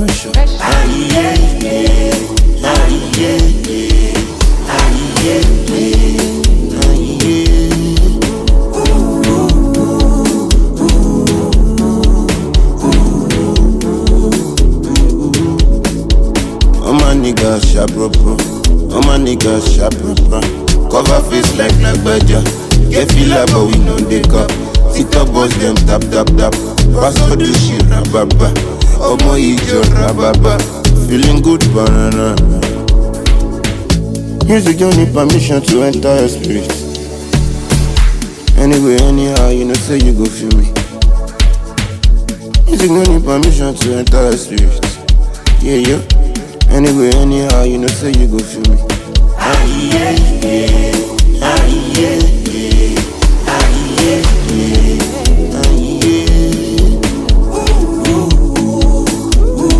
pressure. All my niggas sharp bro. All my niggas sharp bro. Cover face like Lagbaja. Get feel but we know they cup. TikTok boys them tap tap tap. Pass all the shit rababa. Omo ijo rababa. Feeling good banana. Music don't need permission to enter your spirit. Anyway, anyhow, you know say you go feel me. Music don't need permission to enter your spirit. Yeah, yeah. Anyway, anyhow, you know say you go feel me. Ah yeah, yeah, ah yeah.